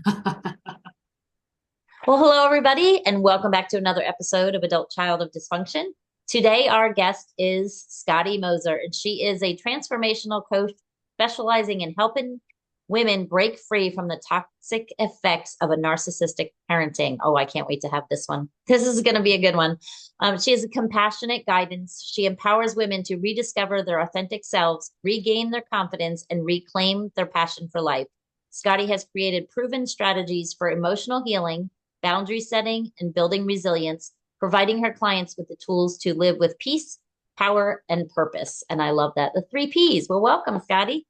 Well, hello, everybody, and welcome back to another episode of Adult Child of Dysfunction. Today, our guest is Scotti Moser, and she is a transformational coach specializing in helping women break free from the toxic effects of a narcissistic parenting. Oh, I can't wait to have this one. This is going to be a good one. She is a compassionate guidance. She empowers women to rediscover their authentic selves, regain their confidence, and reclaim their passion for life. Scotti has created proven strategies for emotional healing, boundary setting, and building resilience, providing her clients with the tools to live with peace, power, and purpose. And I love that. The three P's. Well, welcome, Scotti.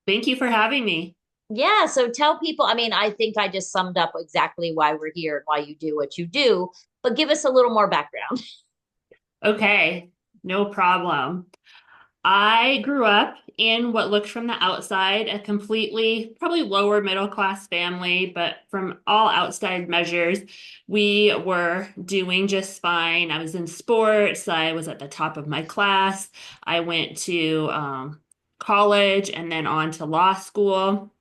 Thank you for having me. Yeah. So tell people, I mean, I think I just summed up exactly why we're here and why you do what you do, but give us a little more background. Okay, no problem. I grew up in what looked from the outside a completely, probably lower middle class family, but from all outside measures, we were doing just fine. I was in sports, I was at the top of my class. I went to college and then on to law school.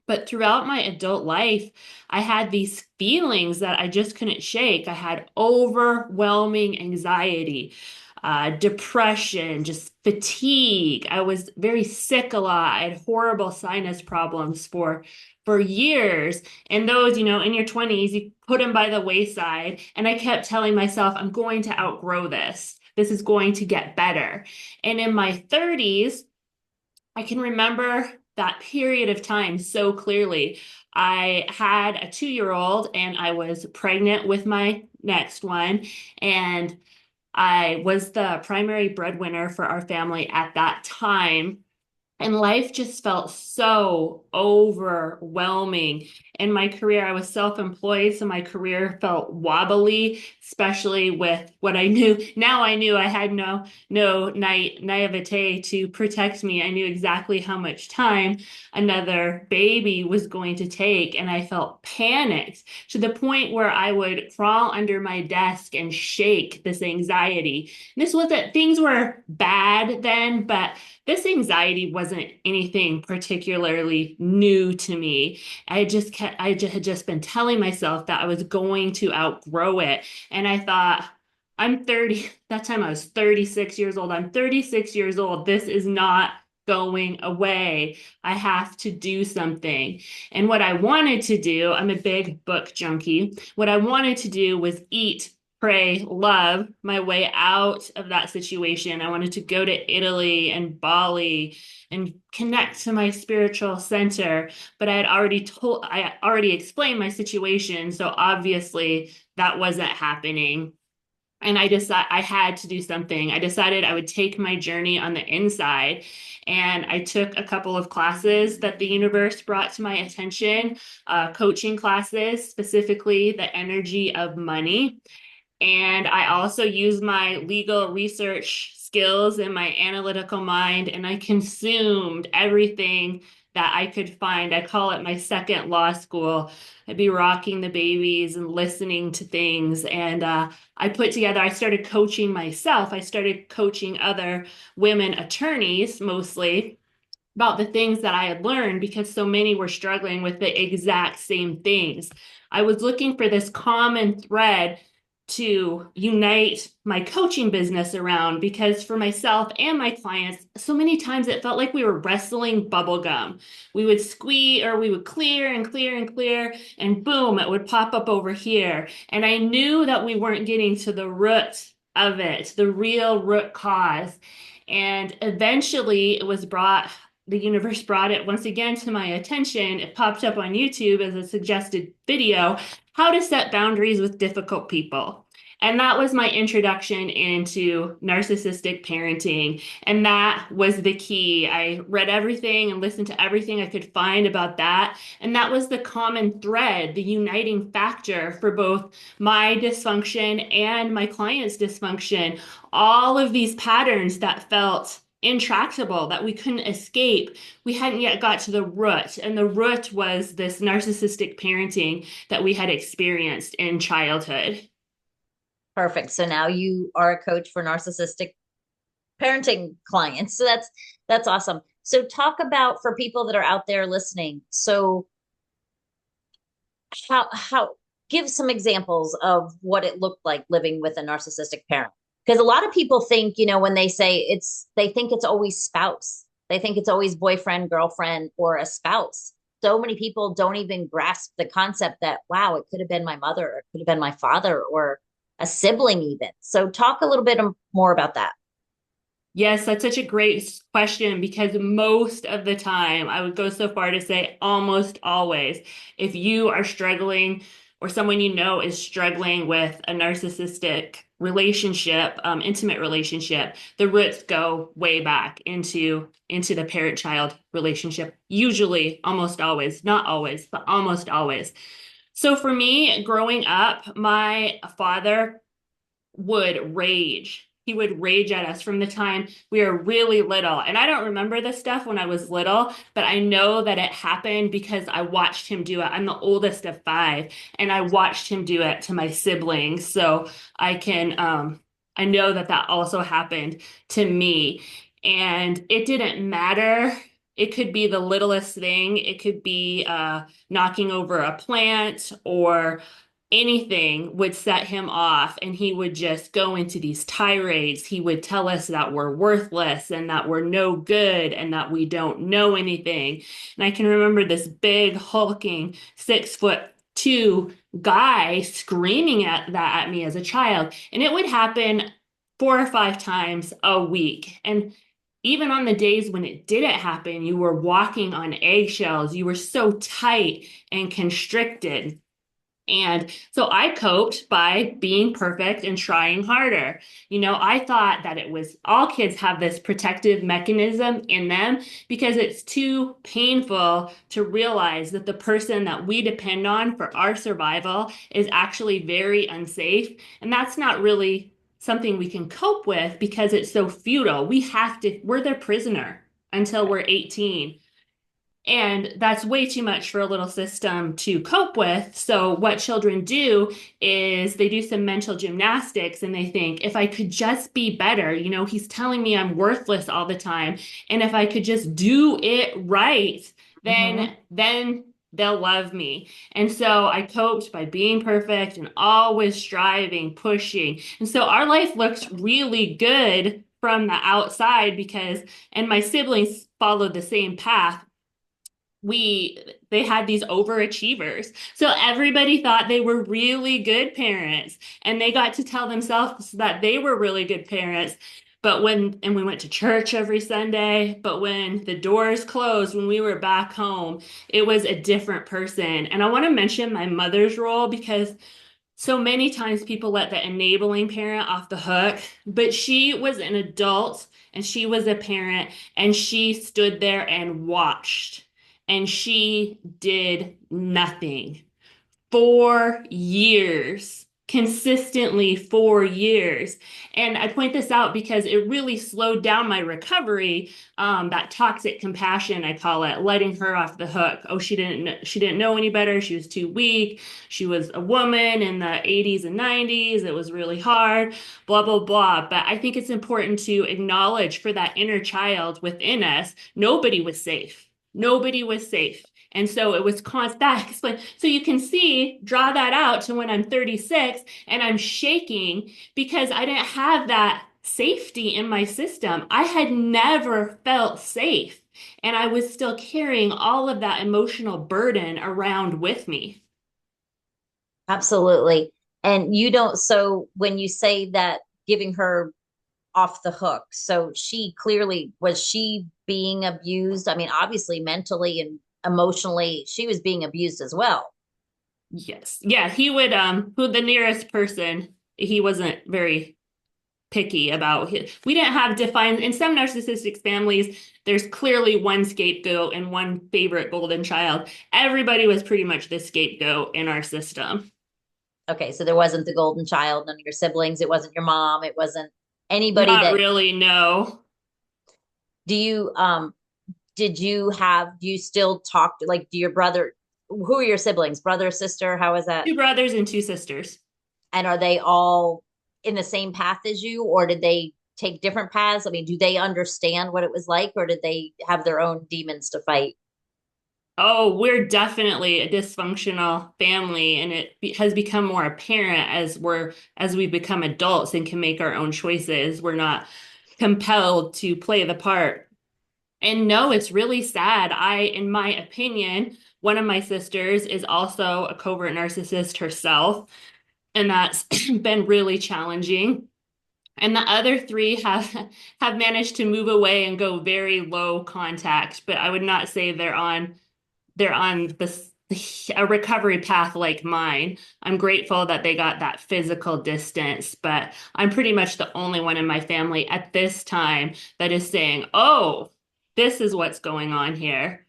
But throughout my adult life, I had these feelings that I just couldn't shake. I had overwhelming anxiety, depression, just fatigue. I was very sick a lot. I had horrible sinus problems for years. And those, in your 20s, you put them by the wayside. And I kept telling myself, I'm going to outgrow this. This is going to get better. And in my 30s, I can remember that period of time so clearly. I had a 2-year old and I was pregnant with my next one. And I was the primary breadwinner for our family at that time. And life just felt so overwhelming. In my career, I was self-employed, so my career felt wobbly, especially with what I knew. Now I knew I had no naivete to protect me. I knew exactly how much time another baby was going to take, and I felt panicked to the point where I would crawl under my desk and shake this anxiety. This wasn't, things were bad then, but this anxiety wasn't anything particularly new to me. I just had just been telling myself that I was going to outgrow it. And I thought, I'm 30, that time I was 36 years old. I'm 36 years old. This is not going away. I have to do something. And what I wanted to do, I'm a big book junkie. What I wanted to do was eat, pray, love my way out of that situation. I wanted to go to Italy and Bali and connect to my spiritual center, but I had already explained my situation, so obviously that wasn't happening. And I decided I had to do something. I decided I would take my journey on the inside. And I took a couple of classes that the universe brought to my attention, coaching classes, specifically the energy of money. And I also use my legal research skills and my analytical mind, and I consumed everything that I could find. I call it my second law school. I'd be rocking the babies and listening to things. And I started coaching myself. I started coaching other women attorneys mostly about the things that I had learned because so many were struggling with the exact same things. I was looking for this common thread to unite my coaching business around because for myself and my clients, so many times it felt like we were wrestling bubble gum. We would squeeze or we would clear and clear and clear, and boom, it would pop up over here. And I knew that we weren't getting to the root of it, the real root cause. And eventually the universe brought it once again to my attention. It popped up on YouTube as a suggested video, how to set boundaries with difficult people. And that was my introduction into narcissistic parenting. And that was the key. I read everything and listened to everything I could find about that. And that was the common thread, the uniting factor for both my dysfunction and my client's dysfunction. All of these patterns that felt intractable, that we couldn't escape. We hadn't yet got to the root, and the root was this narcissistic parenting that we had experienced in childhood. Perfect. So now you are a coach for narcissistic parenting clients. So that's awesome. So talk about for people that are out there listening. So how give some examples of what it looked like living with a narcissistic parent? Because a lot of people think, when they say they think it's always spouse. They think it's always boyfriend, girlfriend, or a spouse. So many people don't even grasp the concept that, wow, it could have been my mother, or it could have been my father, or a sibling even. So talk a little bit more about that. Yes, that's such a great question because most of the time, I would go so far to say almost always, if you are struggling or someone you know is struggling with a narcissistic relationship, intimate relationship, the roots go way back into the parent-child relationship. Usually, almost always, not always, but almost always. So for me, growing up, my father would rage. He would rage at us from the time we were really little. And I don't remember this stuff when I was little, but I know that it happened because I watched him do it. I'm the oldest of five, and I watched him do it to my siblings. So I know that that also happened to me. And it didn't matter. It could be the littlest thing. It could be knocking over a plant or anything would set him off, and he would just go into these tirades. He would tell us that we're worthless and that we're no good and that we don't know anything. And I can remember this big hulking 6'2" guy screaming at that at me as a child, and it would happen 4 or 5 times a week. And even on the days when it didn't happen, you were walking on eggshells. You were so tight and constricted. And so I coped by being perfect and trying harder. I thought that it was all kids have this protective mechanism in them because it's too painful to realize that the person that we depend on for our survival is actually very unsafe. And that's not really something we can cope with because it's so futile. We're their prisoner until we're 18. And that's way too much for a little system to cope with. So, what children do is they do some mental gymnastics and they think, if I could just be better, he's telling me I'm worthless all the time. And if I could just do it right, Mm-hmm. then they'll love me. And so I coped by being perfect and always striving, pushing. And so our life looks really good from the outside and my siblings followed the same path. They had these overachievers. So everybody thought they were really good parents and they got to tell themselves that they were really good parents. And we went to church every Sunday, but when the doors closed, when we were back home, it was a different person. And I want to mention my mother's role because so many times people let the enabling parent off the hook, but she was an adult and she was a parent and she stood there and watched and she did nothing. 4 years, consistently 4 years. And I point this out because it really slowed down my recovery. That toxic compassion, I call it, letting her off the hook. Oh, she didn't know any better. She was too weak. She was a woman in the 80s and 90s. It was really hard, blah, blah, blah. But I think it's important to acknowledge for that inner child within us, nobody was safe. Nobody was safe. And so it was constant explain. So you can see, draw that out to when I'm 36 and I'm shaking because I didn't have that safety in my system. I had never felt safe. And I was still carrying all of that emotional burden around with me. Absolutely. And you don't, so when you say that giving her off the hook, so was she being abused? I mean, obviously mentally and emotionally, she was being abused as well. Yes. Yeah, he would who the nearest person, he wasn't very picky about we didn't have defined in some narcissistic families there's clearly one scapegoat and one favorite golden child. Everybody was pretty much the scapegoat in our system. Okay, so there wasn't the golden child, none of your siblings, it wasn't your mom, it wasn't anybody Not that really, no. do you do you still talk to, like, do your brother, who are your siblings, brother, sister, how is that? 2 brothers and 2 sisters. And are they all in the same path as you, or did they take different paths? I mean, do they understand what it was like, or did they have their own demons to fight? Oh, we're definitely a dysfunctional family, and has become more apparent as we become adults and can make our own choices. We're not compelled to play the part. And no, it's really sad. In my opinion, one of my sisters is also a covert narcissist herself, and that's been really challenging. And the other three have managed to move away and go very low contact, but I would not say they're on this a recovery path like mine. I'm grateful that they got that physical distance, but I'm pretty much the only one in my family at this time that is saying, "Oh, this is what's going on here."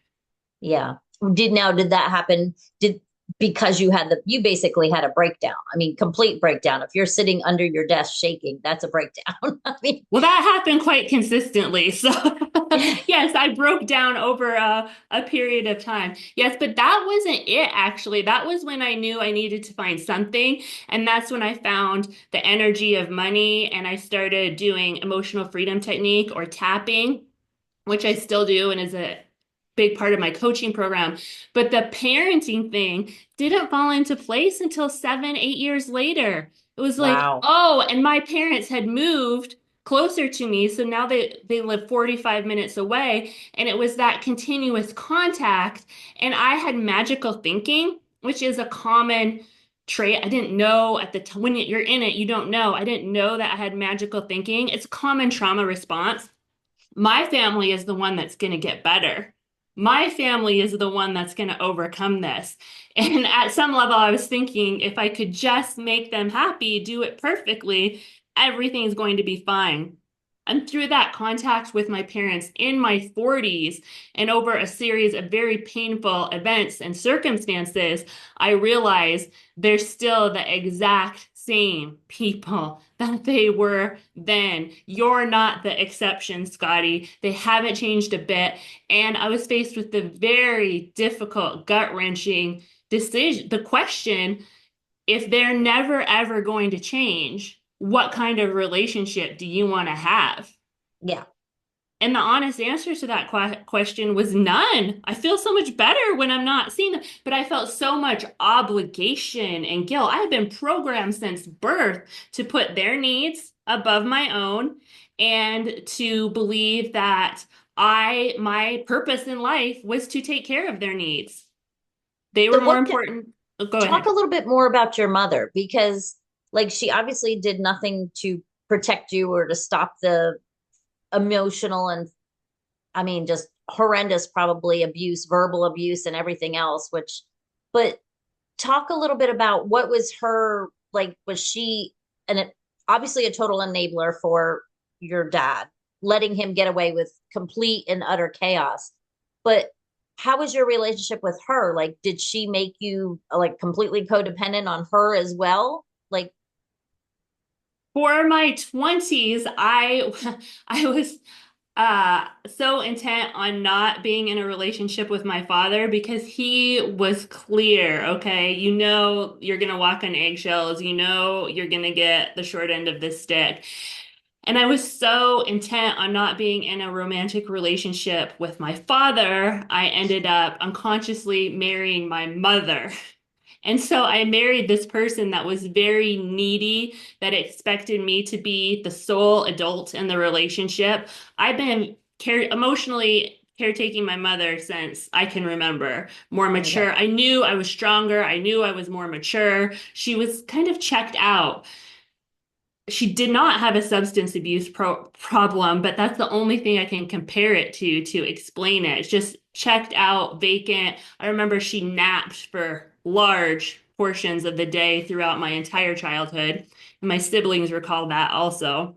Yeah. Did that happen? Did because you basically had a breakdown. I mean, complete breakdown. If you're sitting under your desk shaking, that's a breakdown. I mean, Well, that happened quite consistently. So, yes, I broke down over a period of time. Yes, but that wasn't it, actually. That was when I knew I needed to find something. And that's when I found the energy of money and I started doing emotional freedom technique or tapping, which I still do and is a big part of my coaching program. But the parenting thing didn't fall into place until 7, 8 years later. It was like, wow. oh, and my parents had moved closer to me. So now they live 45 minutes away. And it was that continuous contact. And I had magical thinking, which is a common trait. I didn't know at the time when you're in it, you don't know. I didn't know that I had magical thinking. It's a common trauma response. My family is the one that's going to get better. My family is the one that's going to overcome this. And at some level, I was thinking if I could just make them happy, do it perfectly, everything's going to be fine. And through that contact with my parents in my 40s and over a series of very painful events and circumstances, I realized they're still the exact same people that they were then. You're not the exception, Scotti. They haven't changed a bit. And I was faced with the very difficult, gut-wrenching decision, the question, if they're never ever going to change, what kind of relationship do you want to have? Yeah. And the honest answer to that question was none. I feel so much better when I'm not seeing them, but I felt so much obligation and guilt. I have been programmed since birth to put their needs above my own and to believe that my purpose in life was to take care of their needs. They were So more what important. Oh, go talk ahead. a little bit more about your mother because like she obviously did nothing to protect you or to stop the emotional and I mean just horrendous probably abuse, verbal abuse and everything else but talk a little bit about what was her like was she obviously a total enabler for your dad letting him get away with complete and utter chaos but how was your relationship with her like did she make you like completely codependent on her as well like For my 20s, I was so intent on not being in a relationship with my father because he was clear, okay? You know you're gonna walk on eggshells, you know you're gonna get the short end of the stick. And I was so intent on not being in a romantic relationship with my father, I ended up unconsciously marrying my mother. And so I married this person that was very needy, that expected me to be the sole adult in the relationship. I've been emotionally caretaking my mother since I can remember, more okay mature. I knew I was stronger. I knew I was more mature. She was kind of checked out. She did not have a substance abuse problem, but that's the only thing I can compare it to explain it. It's just checked out, vacant. I remember she napped for large portions of the day throughout my entire childhood. And my siblings recall that also.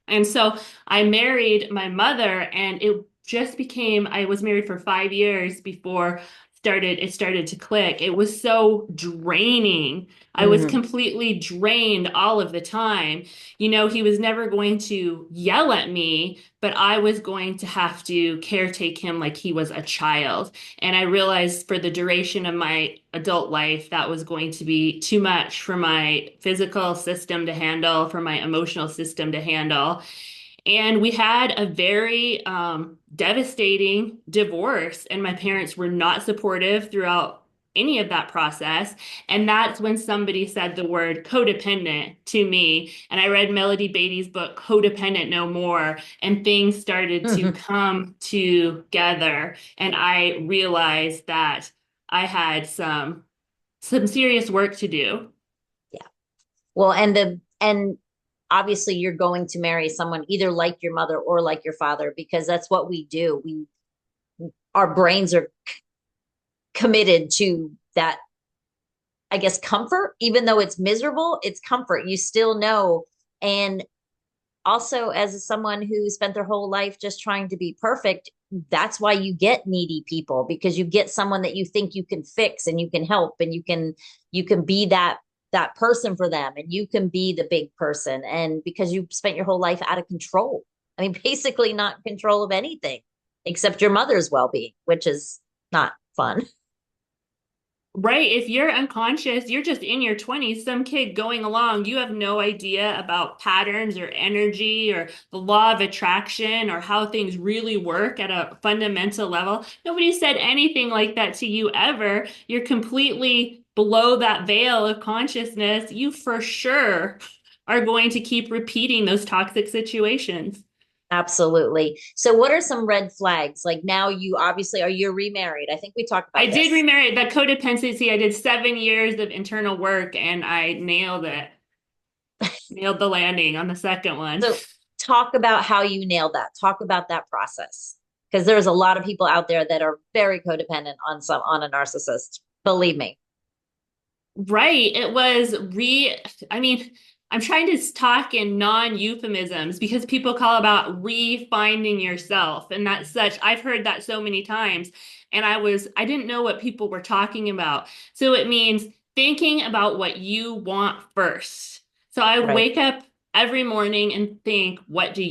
And so I married my mother, and it just became, I was married for 5 years before it started to click. It was so draining. I was mm-hmm. completely drained all of the time. You know, he was never going to yell at me, but I was going to have to caretake him like he was a child. And I realized for the duration of my adult life, that was going to be too much for my physical system to handle, for my emotional system to handle. And we had a very devastating divorce, and my parents were not supportive throughout any of that process. And that's when somebody said the word codependent to me. And I read Melody Beattie's book, Codependent No More, and things started to Mhm. come together. And I realized that I had some serious work to do. Yeah. Well, and obviously you're going to marry someone either like your mother or like your father because that's what we do. We our brains are committed to that, I guess, comfort, even though it's miserable, it's comfort. You still know. And also, as someone who spent their whole life just trying to be perfect, that's why you get needy people because you get someone that you think you can fix and you can help and you can be that person for them and you can be the big person and because you spent your whole life out of control. I mean, basically not in control of anything except your mother's well-being, which is not fun. Right. If you're unconscious, you're just in your 20s, some kid going along, you have no idea about patterns or energy or the law of attraction or how things really work at a fundamental level. Nobody said anything like that to you ever. You're completely below that veil of consciousness. You for sure are going to keep repeating those toxic situations. Absolutely. So what are some red flags? Like now you obviously are you remarried? I think we talked I about did this. remarry that codependency. I did 7 years of internal work and I nailed it. Nailed the landing on the second one. So talk about how you nailed that. Talk about that process. Because there's a lot of people out there that are very codependent on a narcissist. Believe me. Right. It was I mean, I'm trying to talk in non-euphemisms because people call about re-finding yourself and that's such, I've heard that so many times. And I didn't know what people were talking about. So it means thinking about what you want first. So I would Right. wake up every morning and think, what do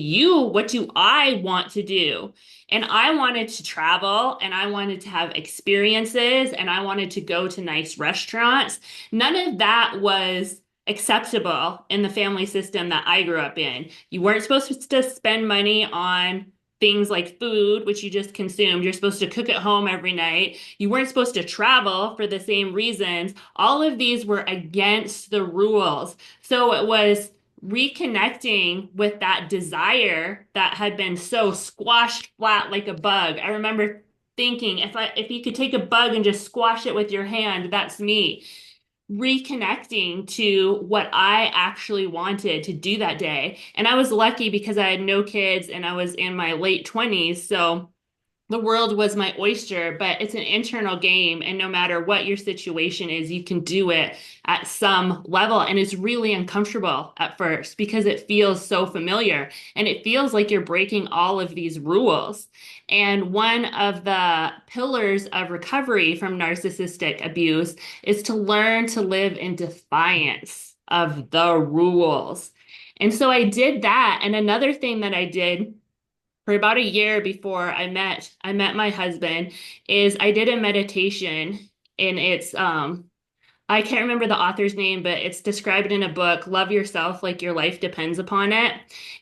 I want to do? And I wanted to travel and I wanted to have experiences and I wanted to go to nice restaurants. None of that was acceptable in the family system that I grew up in. You weren't supposed to spend money on things like food, which you just consumed. You're supposed to cook at home every night. You weren't supposed to travel for the same reasons. All of these were against the rules. So it was reconnecting with that desire that had been so squashed flat like a bug. I remember thinking if you could take a bug and just squash it with your hand, that's me reconnecting to what I actually wanted to do that day. And I was lucky because I had no kids and I was in my late 20s. So the world was my oyster, but it's an internal game. And no matter what your situation is, you can do it at some level. And it's really uncomfortable at first because it feels so familiar and it feels like you're breaking all of these rules. And one of the pillars of recovery from narcissistic abuse is to learn to live in defiance of the rules. And so I did that. And another thing that I did for about a year before I met my husband is I did a meditation and it's I can't remember the author's name, but it's described in a book, Love Yourself Like Your Life Depends Upon It.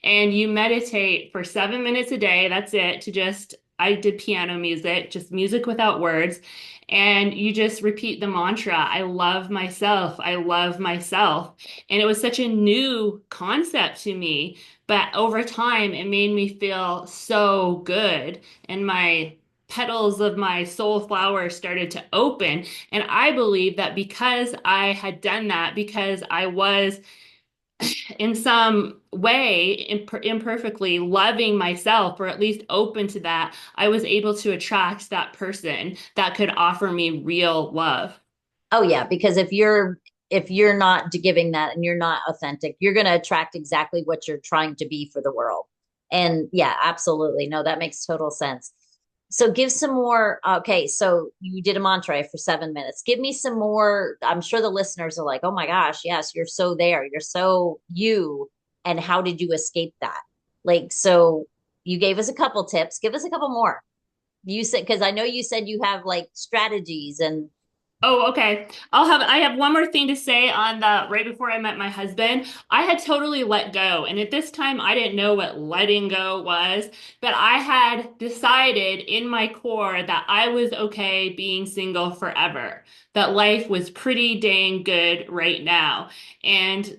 And you meditate for 7 minutes a day. That's it. I did piano music, just music without words. And you just repeat the mantra, I love myself. I love myself. And it was such a new concept to me. But over time, it made me feel so good. And my petals of my soul flower started to open. And I believe that because I had done that, because I was in some way imperfectly loving myself, or at least open to that, I was able to attract that person that could offer me real love. Oh yeah, because if you're not giving that and you're not authentic, you're going to attract exactly what you're trying to be for the world. And yeah, absolutely. No, that makes total sense. So give some more. Okay, so you did a mantra for 7 minutes. Give me some more. I'm sure the listeners are like, "Oh my gosh, yes, you're so there. You're so you." And how did you escape that? Like, so you gave us a couple tips. Give us a couple more. You said because I know you said you have like strategies and Oh, okay. I have one more thing to say on the right before I met my husband. I had totally let go. And at this time, I didn't know what letting go was, but I had decided in my core that I was okay being single forever, that life was pretty dang good right now. And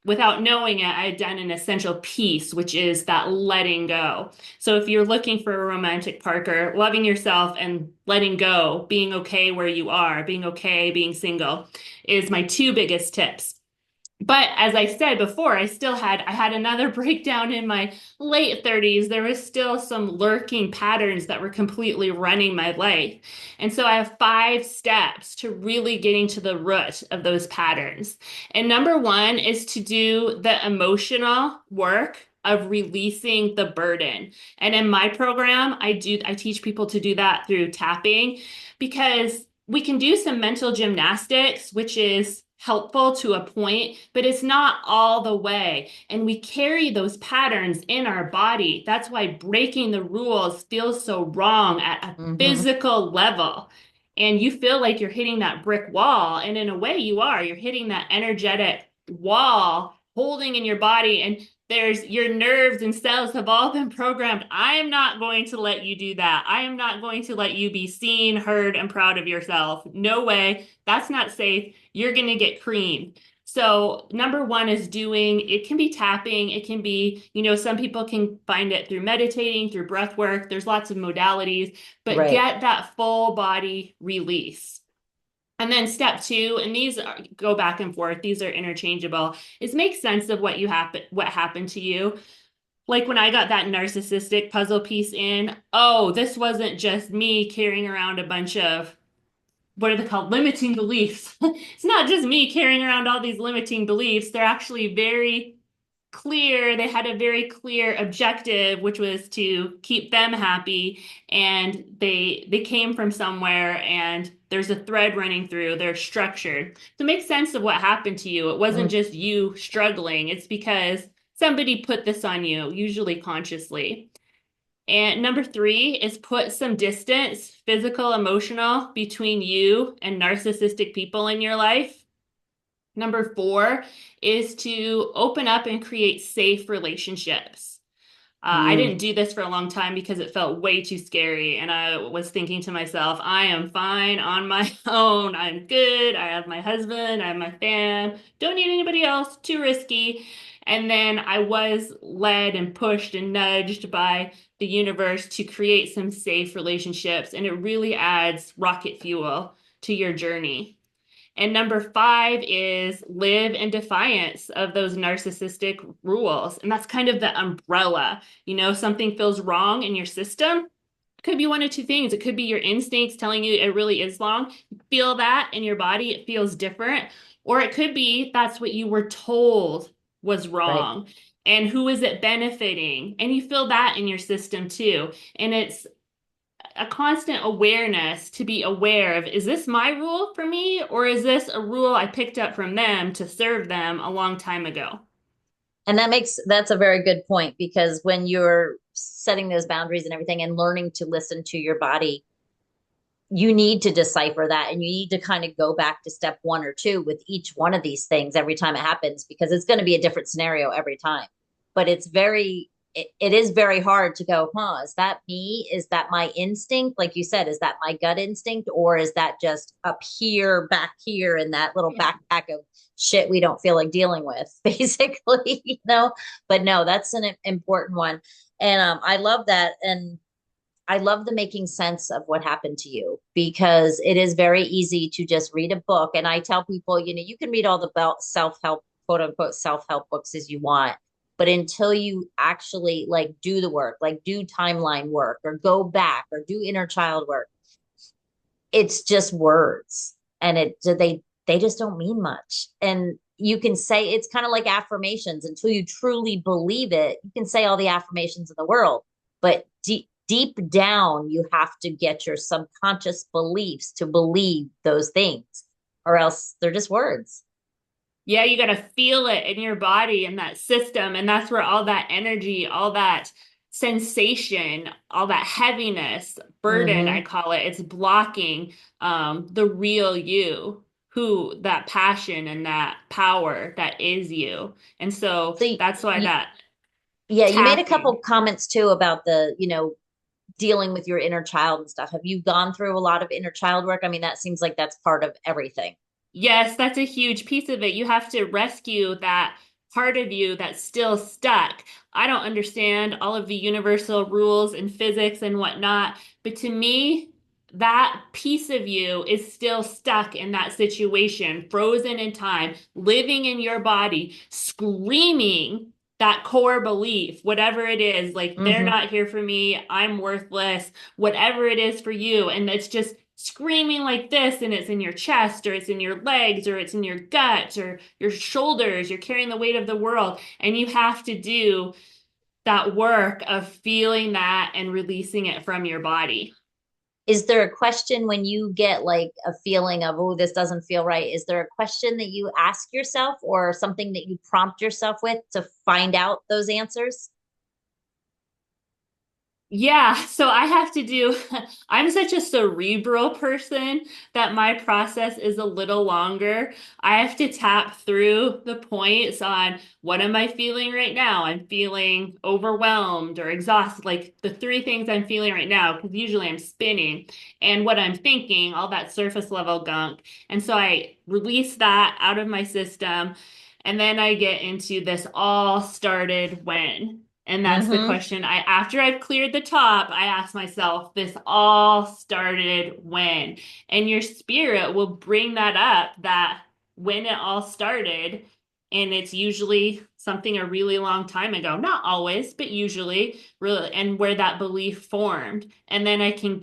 without knowing it, I had done an essential piece, which is that letting go. So if you're looking for a romantic partner, loving yourself and letting go, being okay where you are, being okay being single is my two biggest tips. But as I said before, I had another breakdown in my late 30s. There was still some lurking patterns that were completely running my life. And so I have 5 steps to really getting to the root of those patterns. And number one is to do the emotional work of releasing the burden. And in my program, I teach people to do that through tapping because we can do some mental gymnastics, which is helpful to a point, but it's not all the way. And we carry those patterns in our body. That's why breaking the rules feels so wrong at a Hmm. physical level. And you feel like you're hitting that brick wall. And in a way, you are. You're hitting that energetic wall, holding in your body. And there's your nerves and cells have all been programmed. I am not going to let you do that. I am not going to let you be seen, heard, and proud of yourself. No way. That's not safe. You're going to get creamed. So, number one is doing, it can be tapping, it can be, some people can find it through meditating, through breath work. There's lots of modalities, but Right. get that full body release. And then step two, and go back and forth, these are interchangeable, is make sense of what happened to you. Like when I got that narcissistic puzzle piece in, oh, this wasn't just me carrying around a bunch of what are they called? Limiting beliefs. It's not just me carrying around all these limiting beliefs. They're actually very clear. They had a very clear objective, which was to keep them happy. And they came from somewhere and there's a thread running through. They're structured. To make sense of what happened to you, it wasn't Mm. just you struggling. It's because somebody put this on you, usually consciously. And number three is put some distance, physical, emotional, between you and narcissistic people in your life. Number four is to open up and create safe relationships. I Mm. didn't do this for a long time because it felt way too scary. And I was thinking to myself, I am fine on my own. I'm good. I have my husband. I have my fam. Don't need anybody else. Too risky. And then I was led and pushed and nudged by the universe to create some safe relationships. And it really adds rocket fuel to your journey. And number five is live in defiance of those narcissistic rules. And that's kind of the umbrella. Something feels wrong in your system. It could be one of two things. It could be your instincts telling you it really is wrong. You feel that in your body, it feels different. Or it could be that's what you were told was Right. wrong. And who is it benefiting? And you feel that in your system too. And it's a constant awareness to be aware of, is this my rule for me, or is this a rule I picked up from them to serve them a long time ago? And that's a very good point because when you're setting those boundaries and everything and learning to listen to your body, you need to decipher that and you need to kind of go back to step one or two with each one of these things every time it happens because it's going to be a different scenario every time. But it is very hard to go, is that me? Is that my instinct? Like you said, is that my gut instinct? Or is that just up here, back here in that little Yeah. backpack of shit we don't feel like dealing with, basically, But no, that's an important one. And I love that. And I love the making sense of what happened to you because it is very easy to just read a book. And I tell people, you can read all the self help, quote unquote, self help books as you want. But until you actually like do the work, like do timeline work or go back or do inner child work, it's just words and they just don't mean much. And you can say it's kind of like affirmations until you truly believe it. You can say all the affirmations in the world, but deep down, you have to get your subconscious beliefs to believe those things, or else they're just words. Yeah, you got to feel it in your body and that system. And that's where all that energy, all that sensation, all that heaviness, burden, I Mm-hmm. call it, it's blocking the real you, who that passion and that power that is you. And so So that's why you, that yeah, you made a couple tapping. comments too about the, dealing with your inner child and stuff. Have you gone through a lot of inner child work? I mean, that seems like that's part of everything. Yes, that's a huge piece of it. You have to rescue that part of you that's still stuck. I don't understand all of the universal rules and physics and whatnot, but to me, that piece of you is still stuck in that situation, frozen in time, living in your body, screaming that core belief, whatever it is, like they're Mm-hmm. not here for me, I'm worthless, whatever it is for you. And it's just screaming like this, and it's in your chest, or it's in your legs, or it's in your gut, or your shoulders. You're carrying the weight of the world. And you have to do that work of feeling that and releasing it from your body. Is there a question when you get like a feeling of, oh, this doesn't feel right? Is there a question that you ask yourself or something that you prompt yourself with to find out those answers? Yeah, so I have to do, I'm such a cerebral person that my process is a little longer. I have to tap through the points on what am I feeling right now? I'm feeling overwhelmed or exhausted, like the three things I'm feeling right now, because usually I'm spinning, and what I'm thinking, all that surface level gunk. And so I release that out of my system, and then I get into this all started when. And that's the Mm-hmm. question after I've cleared the top, I ask myself, this all started when? And your spirit will bring that up, that when it all started. And it's usually something a really long time ago. Not always, but usually, really, and where that belief formed. And then I can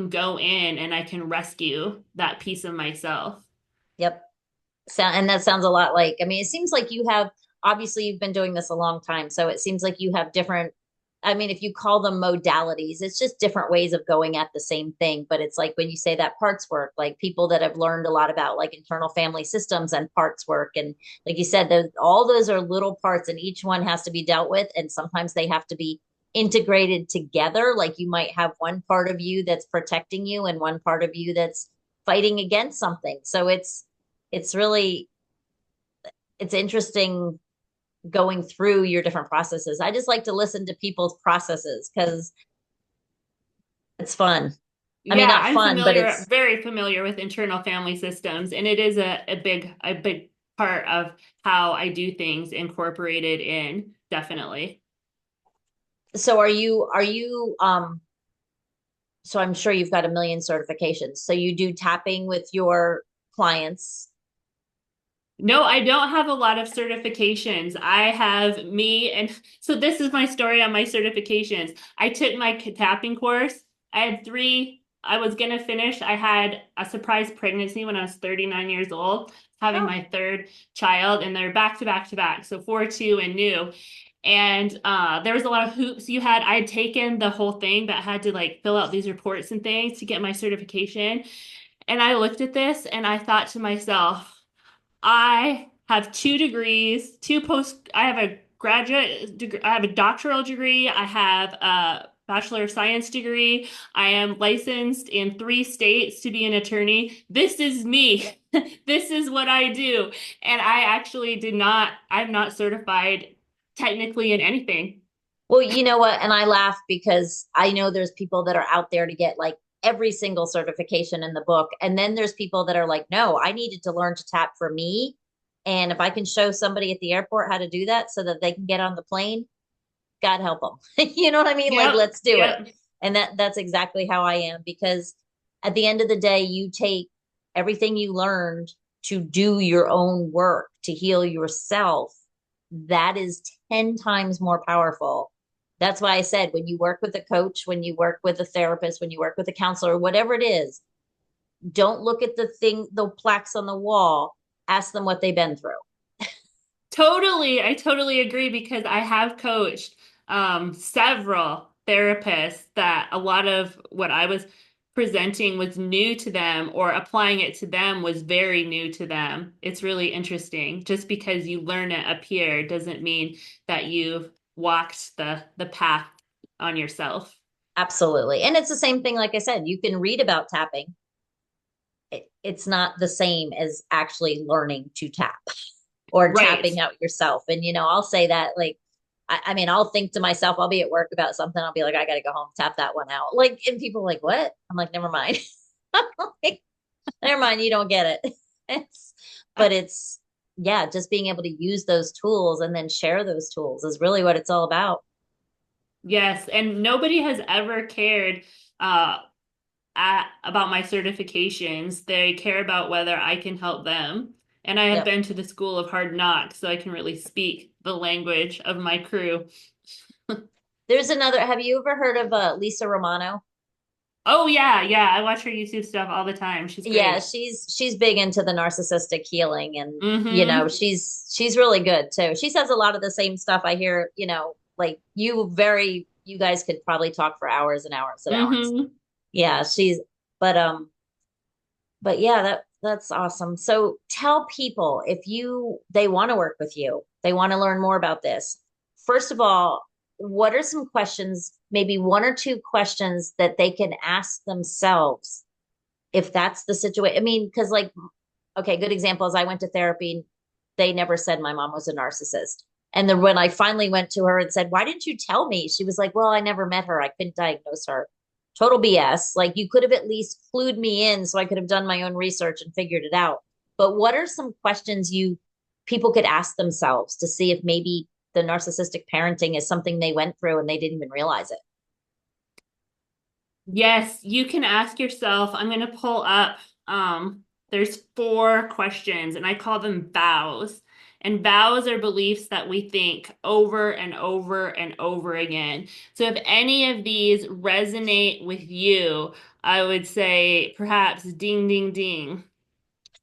go in and I can rescue that piece of myself. Yep. And that sounds a lot like, I mean, it seems like you have, obviously, you've been doing this a long time. So it seems like you have different, I mean, if you call them modalities, it's just different ways of going at the same thing. But it's like when you say that parts work, like people that have learned a lot about like internal family systems and parts work. And like you said, all those are little parts and each one has to be dealt with. And sometimes they have to be integrated together. Like you might have one part of you that's protecting you and one part of you that's fighting against something. So it's really it's interesting going through your different processes. I just like to listen to people's processes because it's fun. I mean, Yeah, not I'm fun, but familiar, it's very familiar with internal family systems, and it is a big part of how I do things incorporated in, definitely. so so I'm sure you've got a million certifications. So you do tapping with your clients. No, I don't have a lot of certifications. I have me, and so this is my story on my certifications. I took my tapping course. I had three. I was gonna finish. I had a surprise pregnancy when I was 39 years old, having Oh, my third child, and they're back to back to back. So four, two, and new. And there was a lot of hoops you had. I had taken the whole thing, but had to like fill out these reports and things to get my certification. And I looked at this and I thought to myself, I have two degrees, I have a graduate degree, I have a doctoral degree, I have a Bachelor of Science degree, I am licensed in three states to be an attorney. This is me. This is what I do. And I actually I'm not certified technically in anything. well, you know what? And I laugh because I know there's people that are out there to get like every single certification in the book. And then there's people that are like, no, I needed to learn to tap for me. And if I can show somebody at the airport how to do that so that they can get on the plane, God help them. You know what I mean? Like, Yep, let's do it. yep. And that's exactly how I am because at the end of the day, you take everything you learned to do your own work, to heal yourself. That is 10 times more powerful. That's why I said when you work with a coach, when you work with a therapist, when you work with a counselor, whatever it is, don't look at the plaques on the wall. Ask them what they've been through. Totally. I totally agree because I have coached several therapists that a lot of what I was presenting was new to them, or applying it to them was very new to them. It's really interesting. Just because you learn it up here doesn't mean that you've walked the path on yourself. Absolutely. And it's the same thing. Like I said, you can read about tapping. It's not the same as actually learning to tap or Right. tapping out yourself. And, I'll say that like, I mean, I'll think to myself, I'll be at work about something. I'll be like, I got to go home, tap that one out. Like, and people are like, what? I'm like, never mind. Like, never mind. You don't get it. But yeah, just being able to use those tools and then share those tools is really what it's all about. Yes, and nobody has ever cared uh, about my certifications. They care about whether I can help them. And I have Yep. been to the school of hard knocks, so I can really speak the language of my crew. There's have you ever heard of Lisa Romano? Oh yeah, yeah, I watch her YouTube stuff all the time. She's Yeah, great. she's big into the narcissistic healing, and Mm-hmm. she's really good too. She says a lot of the same stuff I hear, like you guys could probably talk for hours and hours and hours. Mm-hmm. Yeah, but but yeah, that's awesome. So tell people if they want to work with you, they want to learn more about this. First of all, what are some questions, maybe one or two questions that they can ask themselves if that's the situation? I mean, because like, okay, good example is I went to therapy. They never said my mom was a narcissist. And then when I finally went to her and said, why didn't you tell me? She was like, well, I never met her. I couldn't diagnose her. Total BS. Like you could have at least clued me in so I could have done my own research and figured it out. But what are some questions people could ask themselves to see if maybe the narcissistic parenting is something they went through and they didn't even realize it? Yes, you can ask yourself. I'm going to pull up, there's four questions, and I call them vows. And vows are beliefs that we think over and over and over again. So if any of these resonate with you, I would say perhaps ding, ding, ding.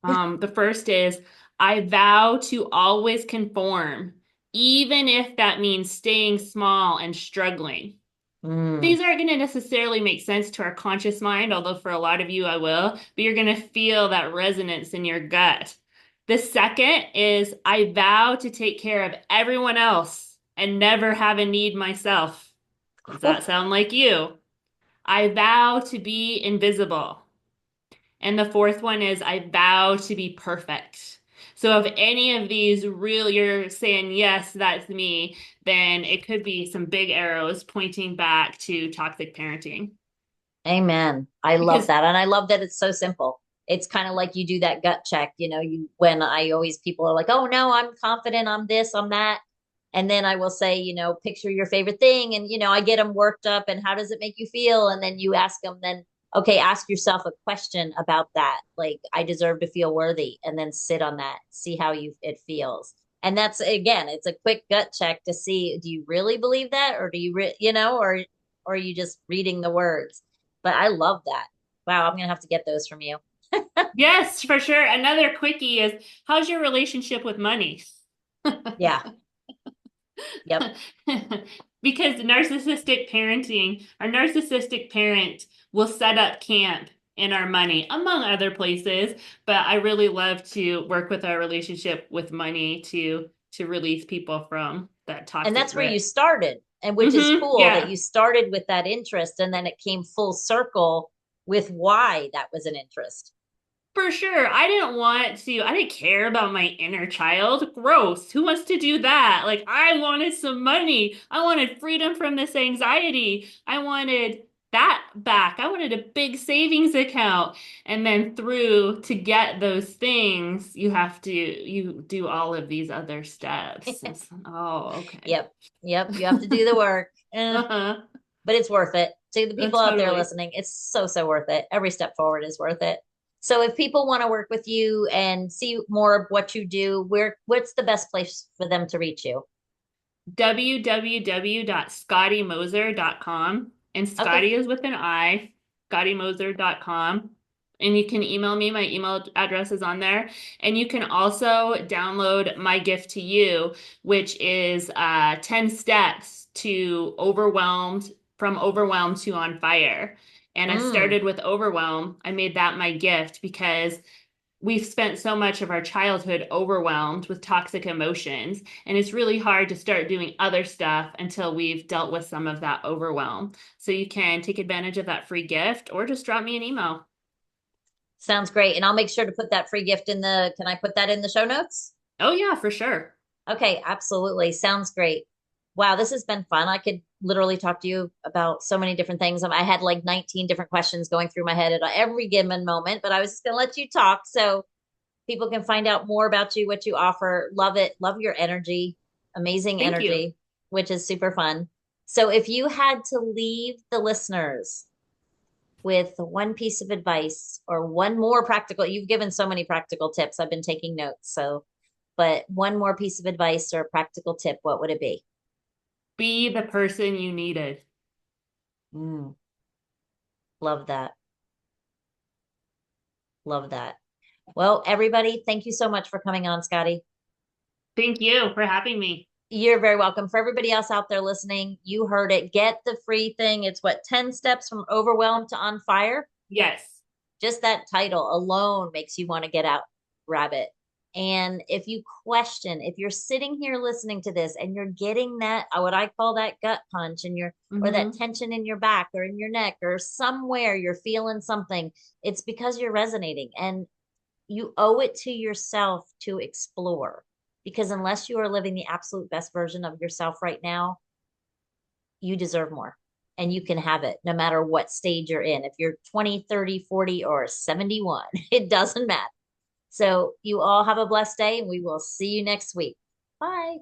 The first is I vow to always conform, even if that means staying small and struggling. Mm. These aren't going to necessarily make sense to our conscious mind, although for a lot of you I will, but you're going to feel that resonance in your gut. The second is I vow to take care of everyone else and never have a need myself. Does that sound like you? I vow to be invisible. And the fourth one is I vow to be perfect. So if any of these really you're saying, yes, that's me, then it could be some big arrows pointing back to toxic parenting. Amen. I love Because that. And I love that it's so simple. It's kind of like you do that gut check, when I always, people are like, oh no, I'm confident, I'm this, I'm that. And then I will say, picture your favorite thing. And, I get them worked up and how does it make you feel? And then you ask them, then, okay, ask yourself a question about that. Like, I deserve to feel worthy. And then sit on that, see how it feels. And that's, again, it's a quick gut check to see, do you really believe that? Or do you, or are you just reading the words? But I love that. Wow, I'm gonna have to get those from you. yes, for sure. Another quickie is how's your relationship with money? Yeah. Yep. Because narcissistic parenting, our narcissistic parent will set up camp in our money, among other places. But I really love to work with our relationship with money to release people from that And toxic that's where you grip. started, and which is cool that Yeah. you started with that interest and then it came full circle with why that was an interest. For sure. I didn't care about my inner child. Gross. Who wants to do that? Like, I wanted some money. I wanted freedom from this anxiety. I wanted that back. I wanted a big savings account. And then through to get those things, you do all of these other steps. Oh, okay. Yep. Yep. You have to do the work. Uh-huh. But it's worth it. To the people out there Totally. listening, it's so, so worth it. Every step forward is worth it. So if people want to work with you and see more of what you do, what's the best place for them to reach you? www.scottimoser.com. And Okay. Scotti is with an I, scottimoser.com. And you can email me. My email address is on there. And you can also download my gift to you, which is 10 steps to overwhelmed to on fire. And I Mm. started with overwhelm. I made that my gift because we've spent so much of our childhood overwhelmed with toxic emotions, and it's really hard to start doing other stuff until we've dealt with some of that overwhelm. So you can take advantage of that free gift or just drop me an email. Sounds great. And I'll make sure to put that free gift in can I put that in the show notes? Oh, yeah, for sure. Okay, absolutely. Sounds great. Wow, this has been fun. I could literally talk to you about so many different things. I had like 19 different questions going through my head at every given moment, but I was just going to let you talk so people can find out more about you, what you offer. Love it. Love your energy. Amazing Thank you. energy, which is super fun. So if you had to leave the listeners with one piece of advice or one more practical, you've given so many practical tips. I've been taking notes. So, but one more piece of advice or a practical tip, what would it be? Be the person you needed. Mm, love that. Love that. Well, everybody, thank you so much for coming on, Scotti. Thank you for having me. You're very welcome. For everybody else out there listening, you heard it. Get the free thing. It's what, 10 steps from overwhelmed to on fire? Yes. Just that title alone makes you want to get out, grab it. And if you question, if you're sitting here listening to this and you're getting that, what I call that gut punch and or that Hmm. tension in your back or in your neck or somewhere you're feeling something, it's because you're resonating and you owe it to yourself to explore. Because unless you are living the absolute best version of yourself right now, you deserve more and you can have it no matter what stage you're in. If you're 20, 30, 40, or 71, it doesn't matter. So you all have a blessed day and we will see you next week. Bye.